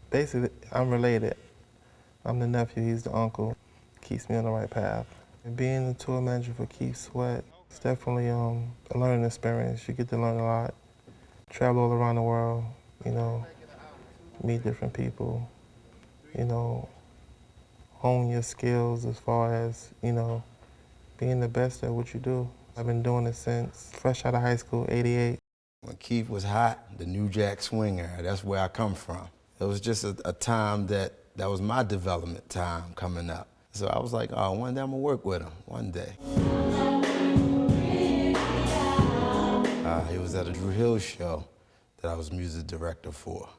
Basically, I'm related. I'm the nephew, he's the uncle. Keeps me on the right path. And being the tour manager for Keith Sweat, it's definitely a learning experience. You get to learn a lot, travel all around the world, you know, meet different people, you know, hone your skills as far as, you know, being the best at what you do. I've been doing it since fresh out of high school, '88. When Keith was hot, the New Jack Swing era, that's where I come from. It was just a time that was my development time coming up. So I was like, oh, one day I'm gonna work with him, one day. It was at a Drew Hill show that I was music director for.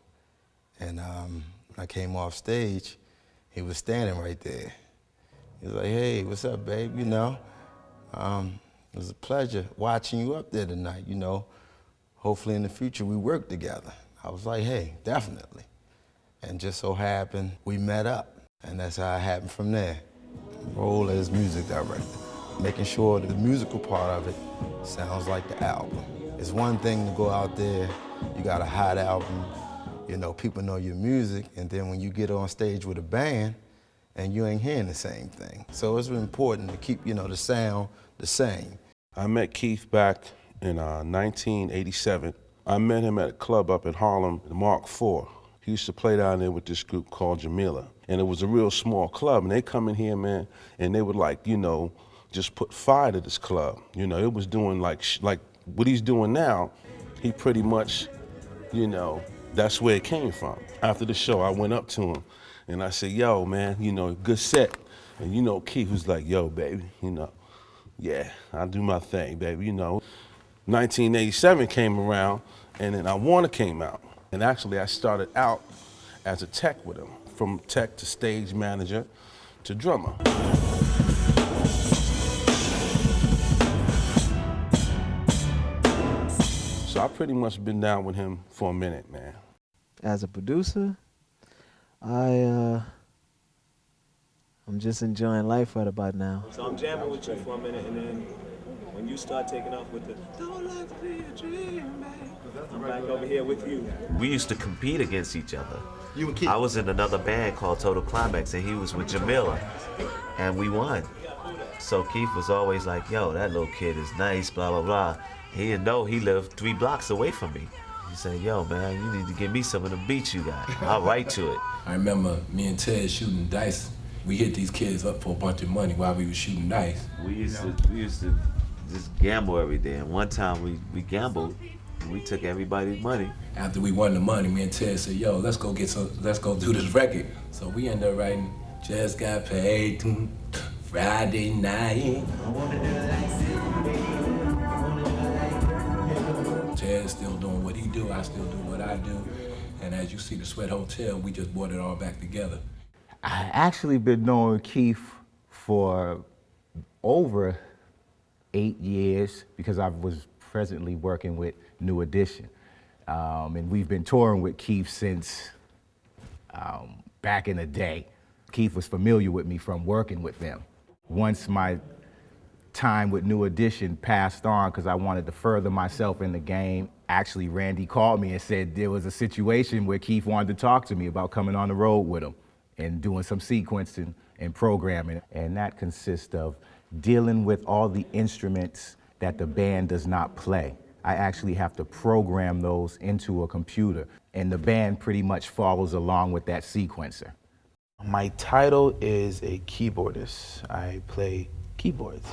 And when I came off stage, he was standing right there. He was like, hey, what's up, babe, you know? It was a pleasure watching you up there tonight, you know. Hopefully in the future we work together. I was like, hey, definitely. And just so happened, we met up. And that's how it happened from there. Role as music director, making sure that the musical part of it sounds like the album. It's one thing to go out there, you got a hot album, you know, people know your music, and then when you get on stage with a band, and you ain't hearing the same thing. So it's important to keep, you know, the sound the same. I met Keith back in 1987. I met him at a club up in Harlem, the Mark IV. He used to play down there with this group called Jamila. And it was a real small club, and they come in here, man, and they would like, you know, just put fire to this club. You know, it was doing like what he's doing now, he pretty much, you know, that's where it came from. After the show, I went up to him, and I said, yo, man, you know, good set. And you know, Keith was like, yo, baby, you know, yeah, I do my thing, baby, you know. 1987 came around, and then I Wanna came out. And actually, I started out as a tech with him, from tech to stage manager to drummer. So I pretty much been down with him for a minute, man. As a producer, I'm just enjoying life right about now. So I'm jamming with you for a minute, and then when you start taking off with the "Don't let it be a dream, man," I'm back over here with you. We used to compete against each other. You and Keith? I was in another band called Total Climax, and he was with Jamila, and we won. So Keith was always like, yo, that little kid is nice, blah, blah, blah. He didn't know he lived 3 blocks away from me. He said, yo, man, you need to give me some of the beats you got. I'll write to it. I remember me and Ted shooting dice. We hit these kids up for a bunch of money while we were shooting dice. We used to just gamble every day. And one time we gambled, and we took everybody's money. After we won the money, me and Ted said, yo, let's go do this record. So we ended up writing, just got paid Friday night. Ted's still doing what he do, I still do what I do. And as you see the Sweat Hotel, we just brought it all back together. I actually been knowing Keith for over 8 years because I was presently working with New Edition. And we've been touring with Keith since back in the day. Keith was familiar with me from working with them. Once my time with New Edition passed on because I wanted to further myself in the game, actually Randy called me and said there was a situation where Keith wanted to talk to me about coming on the road with him and doing some sequencing and programming. And that consists of dealing with all the instruments that the band does not play. I actually have to program those into a computer, and the band pretty much follows along with that sequencer. My title is a keyboardist. I play keyboards.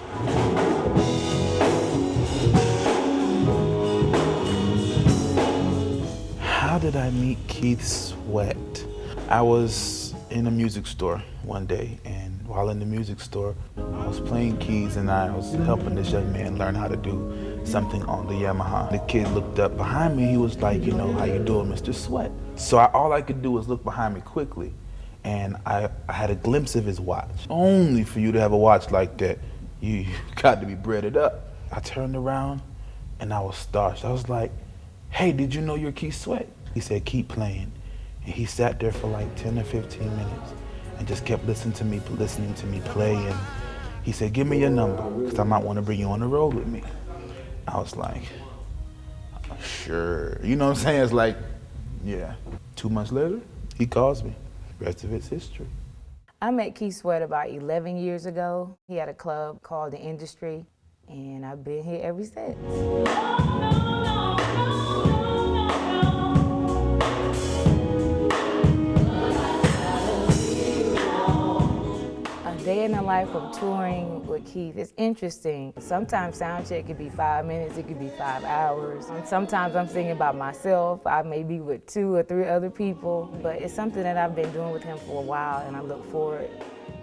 How did I meet Keith Sweat? I was in a music store one day, and while in the music store, I was playing keys and I was helping this young man learn how to do something on the Yamaha. The kid looked up behind me, he was like, you know, how you doing, Mr. Sweat? So all I could do was look behind me quickly, and I had a glimpse of his watch. Only for you to have a watch like that, you got to be breaded up. I turned around and I was starstruck. I was like, hey, did you know you're Keith Sweat? He said, keep playing. And he sat there for like 10 or 15 minutes and just kept listening to me play. And he said, give me your number, because I might want to bring you on the road with me. I was like, sure. You know what I'm saying? It's like, yeah. 2 months later, he calls me. The rest of it's history. I met Keith Sweat about 11 years ago. He had a club called The Industry, and I've been here ever since. A day in the life of touring with Keith is interesting. Sometimes sound check could be 5 minutes, it could be 5 hours. And sometimes I'm singing by myself. I may be with 2 or 3 other people, but it's something that I've been doing with him for a while, and I look forward,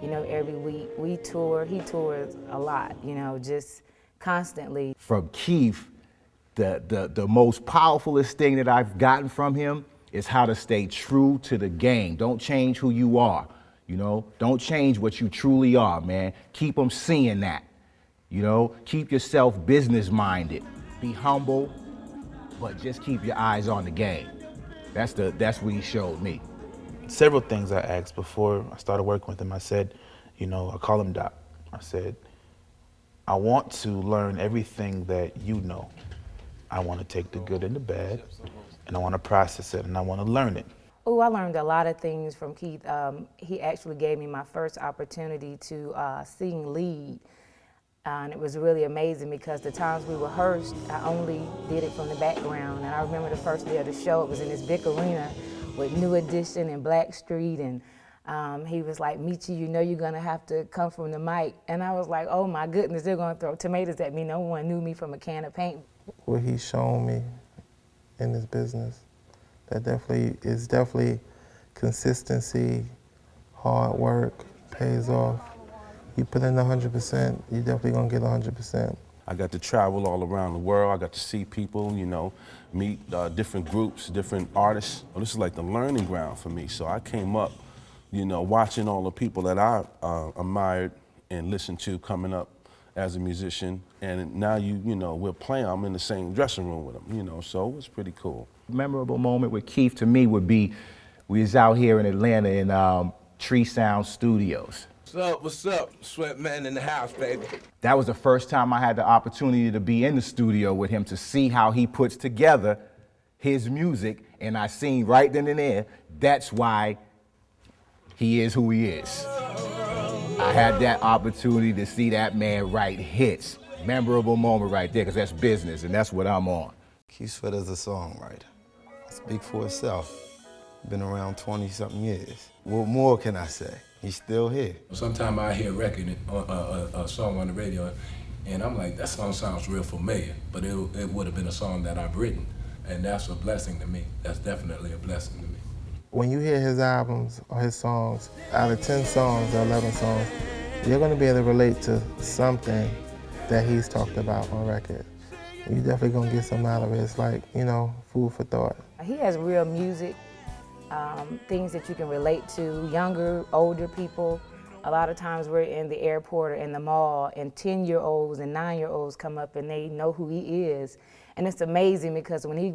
you know, every week. We tour, he tours a lot, you know, just constantly. From Keith, the most powerfulest thing that I've gotten from him is how to stay true to the game. Don't change who you are. You know, don't change what you truly are, man. Keep them seeing that. You know, keep yourself business-minded. Be humble, but just keep your eyes on the game. That's what he showed me. Several things I asked before I started working with him. I said, you know, I call him Doc. I said, I want to learn everything that you know. I want to take the good and the bad, and I want to process it, and I want to learn it. Oh, I learned a lot of things from Keith. He actually gave me my first opportunity to sing lead. And it was really amazing because the times we rehearsed, I only did it from the background. And I remember the first day of the show, it was in this big arena with New Edition and Blackstreet. And he was like, Michi, you know you're gonna have to come from the mic. And I was like, oh my goodness, they're gonna throw tomatoes at me. No one knew me from a can of paint. What he's shown me in this business, that is definitely consistency, hard work, pays off. You put in 100%, you're definitely gonna get 100%. I got to travel all around the world. I got to see people, you know, meet different groups, different artists. Well, this is like the learning ground for me. So I came up, you know, watching all the people that I admired and listened to coming up as a musician. And now you know, we're playing, I'm in the same dressing room with them, you know, so it was pretty cool. Memorable moment with Keith to me would be, we was out here in Atlanta in Tree Sound Studios. What's up? Sweat man in the house, baby. That was the first time I had the opportunity to be in the studio with him to see how he puts together his music, and I seen right then and there, that's why he is who he is. I had that opportunity to see that man write hits. Memorable moment right there, because that's business, and that's what I'm on. Keith Sweat is a songwriter. Speak for itself. Been around 20-something years. What more can I say? He's still here. Sometimes I hear a record, a song on the radio, and I'm like, that song sounds real familiar, but it would have been a song that I've written, and that's a blessing to me. That's definitely a blessing to me. When you hear his albums or his songs, out of 10 songs or 11 songs, you're gonna be able to relate to something that he's talked about on record. You're definitely gonna get something out of it. It's like, you know, food for thought. He has real music, things that you can relate to, younger, older people. A lot of times we're in the airport or in the mall and 10-year-olds and 9-year-olds come up and they know who he is. And it's amazing because when he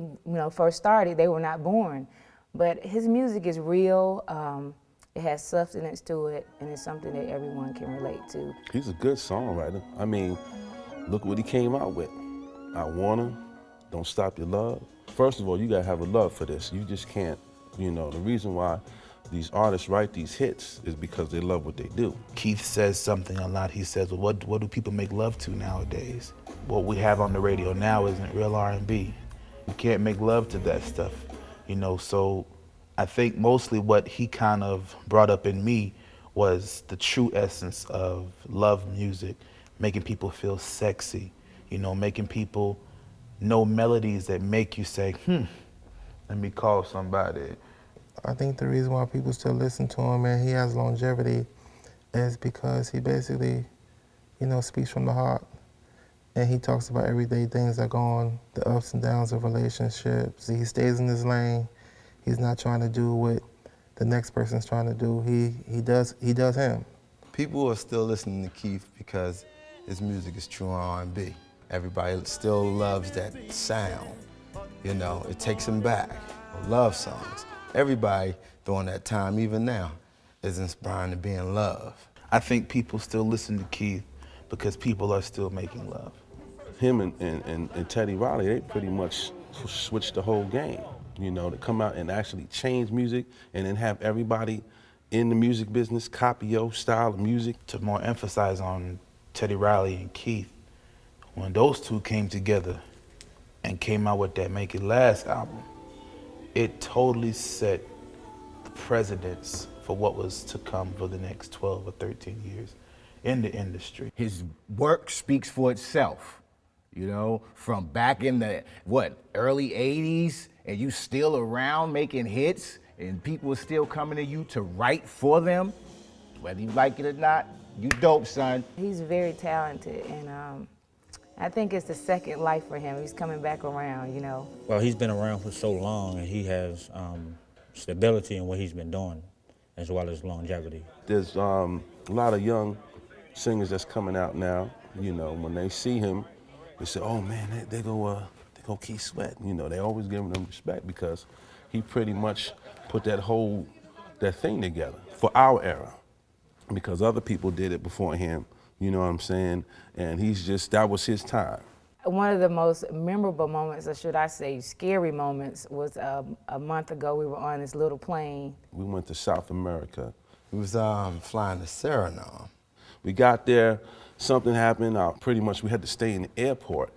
first started, they were not born. But his music is real, it has substance to it, and it's something that everyone can relate to. He's a good songwriter. I mean, look what he came out with. I Wanna, Don't Stop Your Love. First of all, you gotta have a love for this. You just can't, you know, the reason why these artists write these hits is because they love what they do. Keith says something a lot. He says, well, what do people make love to nowadays? What we have on the radio now isn't real R&B. You can't make love to that stuff, you know, so I think mostly what he kind of brought up in me was the true essence of love music, making people feel sexy, you know, making people know melodies that make you say, let me call somebody. I think the reason why people still listen to him and he has longevity is because he basically, you know, speaks from the heart. And he talks about everyday things that go on, the ups and downs of relationships. He stays in his lane. He's not trying to do what the next person's trying to do. He does him. People are still listening to Keith because his music is true R&B. Everybody still loves that sound. You know, it takes them back. Love songs. Everybody during that time, even now, is inspiring to be in love. I think people still listen to Keith because people are still making love. Him and Teddy Riley, they pretty much switched the whole game. you know, to come out and actually change music and then have everybody in the music business copy your style of music. To more emphasize on Teddy Riley and Keith, when those two came together and came out with that Make It Last album, it totally set the precedence for what was to come for the next 12 or 13 years in the industry. His work speaks for itself, you know, from back in the, early 80s, and you still around making hits, and people are still coming to you to write for them, whether you like it or not. You dope, son. He's very talented, and I think it's the second life for him. He's coming back around, you know. Well, he's been around for so long, and he has stability in what he's been doing, as well as longevity. There's a lot of young singers that's coming out now. You know, when they see him, they say, "Oh man, they go Keith Sweat." You know, they always give him respect because he pretty much put that thing together for our era, because other people did it before him. You know what I'm saying? And that was his time. One of the most memorable moments, or should I say scary moments, was a month ago. We were on this little plane. We went to South America. We was flying to Suriname. We got there, something happened. Pretty much we had to stay in the airport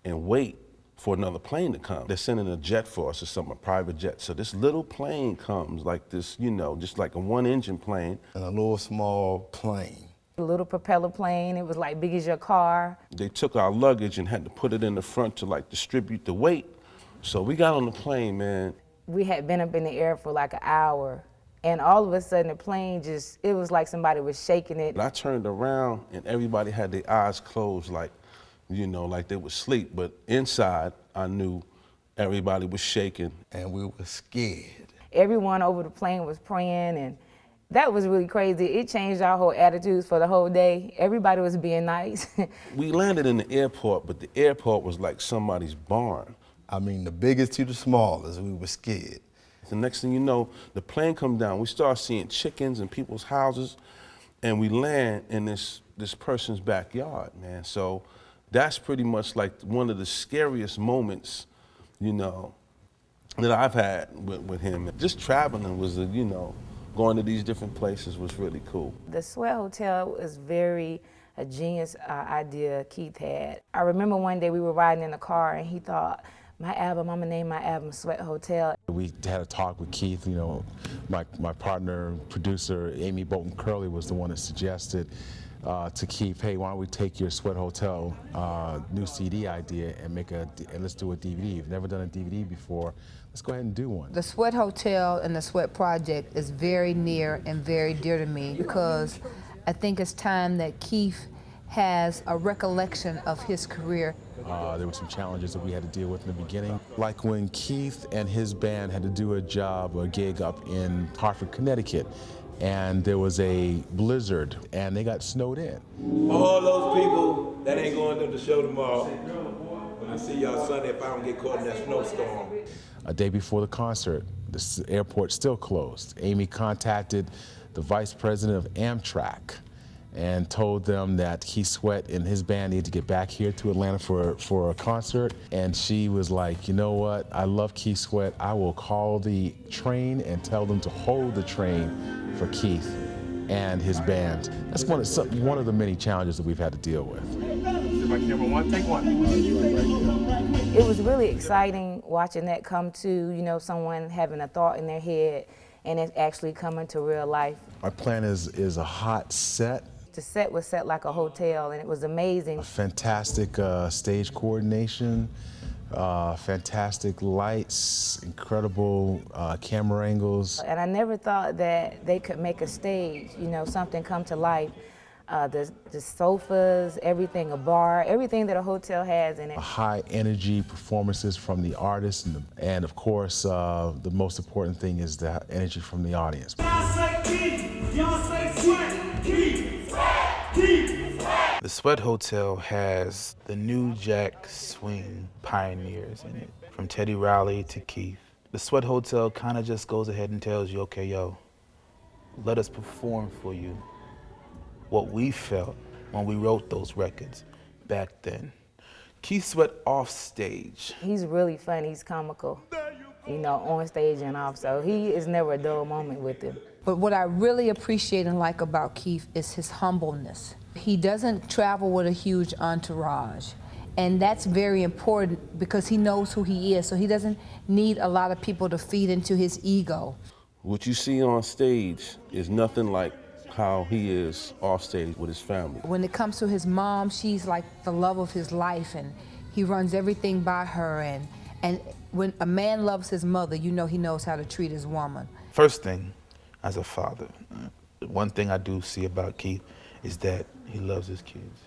and wait for another plane to come. They're sending a jet for us or something, a private jet. So this little plane comes, like this, you know, just like a one-engine plane. And a little small plane. A little propeller plane. It was like big as your car. They took our luggage and had to put it in the front to like distribute the weight. So we got on the plane, man. We had been up in the air for like an hour, and all of a sudden the plane it was like somebody was shaking it. I turned around and everybody had their eyes closed, like, you know, like they were asleep. But inside, I knew everybody was shaking. And we were scared. Everyone over the plane was praying, and that was really crazy. It changed our whole attitudes for the whole day. Everybody was being nice. We landed in the airport, but the airport was like somebody's barn. I mean, the biggest to the smallest, we were scared. The next thing you know, the plane comes down. We start seeing chickens in people's houses, and we land in this person's backyard, man. So that's pretty much like one of the scariest moments, you know, that I've had with him. Just traveling was, you know, going to these different places was really cool. The Sweat Hotel was a genius idea Keith had. I remember one day we were riding in the car and he thought, I'm gonna name my album Sweat Hotel. We had a talk with Keith, you know, my partner, producer, Amy Bolton Curley was the one that suggested to Keith, hey, why don't we take your Sweat Hotel new CD idea and let's do a DVD. You've never done a DVD before. Let's go ahead and do one. The Sweat Hotel and the Sweat Project is very near and very dear to me because I think it's time that Keith has a recollection of his career. There were some challenges that we had to deal with in the beginning. Like when Keith and his band had to do a gig up in Hartford, Connecticut, and there was a blizzard and they got snowed in. All those people that ain't going to the show tomorrow, I see y'all Sunday if I don't get caught in that snowstorm. A day before the concert, the airport still closed. Amy contacted the vice president of Amtrak and told them that Keith Sweat and his band needed to get back here to Atlanta for a concert. And she was like, you know what, I love Keith Sweat. I will call the train and tell them to hold the train for Keith and his band. That's one of the many challenges that we've had to deal with. It was really exciting watching that come to, you know, someone having a thought in their head and it actually coming to real life. Our plan is a hot set. The set was set like a hotel and it was amazing. Fantastic stage coordination, fantastic lights, incredible camera angles. And I never thought that they could make a stage, you know, something come to life. The sofas, everything, a bar, everything that a hotel has in it. High energy performances from the artists and of course the most important thing is the energy from the audience. The Sweat Hotel has the New Jack Swing pioneers in it, from Teddy Riley to Keith. The Sweat Hotel kind of just goes ahead and tells you, okay, yo, let us perform for you what we felt when we wrote those records back then. Keith Sweat off stage. He's really funny, he's comical. you know, on stage and off. So he is never a dull moment with him. But what I really appreciate and like about Keith is his humbleness. He doesn't travel with a huge entourage. And that's very important because he knows who he is, so he doesn't need a lot of people to feed into his ego. What you see on stage is nothing like how he is off stage with his family. When it comes to his mom, she's like the love of his life, and he runs everything by her. And when a man loves his mother, you know he knows how to treat his woman. First thing, as a father, one thing I do see about Keith is that he loves his kids.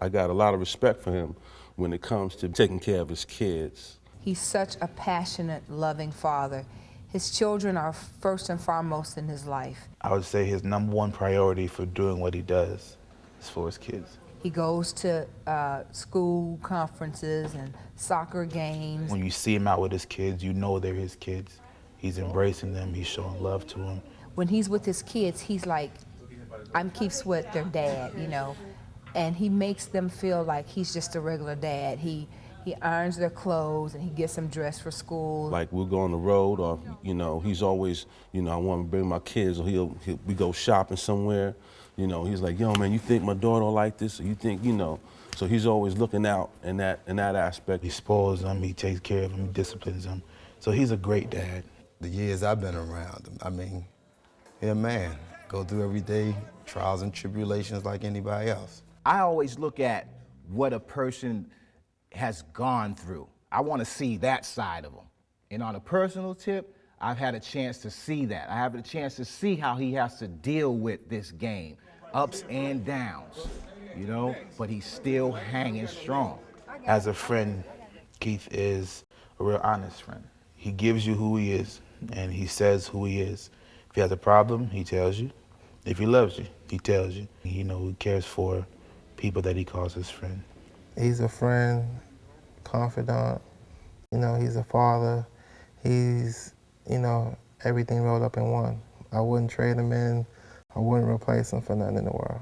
I got a lot of respect for him when it comes to taking care of his kids. He's such a passionate, loving father. His children are first and foremost in his life. I would say his #1 priority for doing what he does is for his kids. He goes to school conferences and soccer games. When you see him out with his kids, you know they're his kids. He's embracing them, he's showing love to them. When he's with his kids, he's like, I'm Keith Sweat, their dad, you know. And he makes them feel like he's just a regular dad. He irons their clothes and he gets them dressed for school. Like we'll go on the road, or you know, he's always, you know, I want to bring my kids, or we go shopping somewhere. You know, he's like, yo man, you think my daughter like this, or you think, you know. So he's always looking out in that aspect. He spoils them, he takes care of them, he disciplines them. So he's a great dad. The years I've been around him, I mean, he's a man. Go through everyday trials and tribulations like anybody else. I always look at what a person has gone through. I want to see that side of him. And on a personal tip, I've had a chance to see that. I have a chance to see how he has to deal with this game, ups and downs, you know, but he's still hanging strong. As a friend, Keith is a real honest friend. He gives you who he is, and he says who he is. If he has a problem, he tells you. If he loves you, he tells you. You know, he cares for people that he calls his friend. He's a friend, confidant, you know, he's a father. He's, you know, everything rolled up in one. I wouldn't trade him in. I wouldn't replace him for nothing in the world.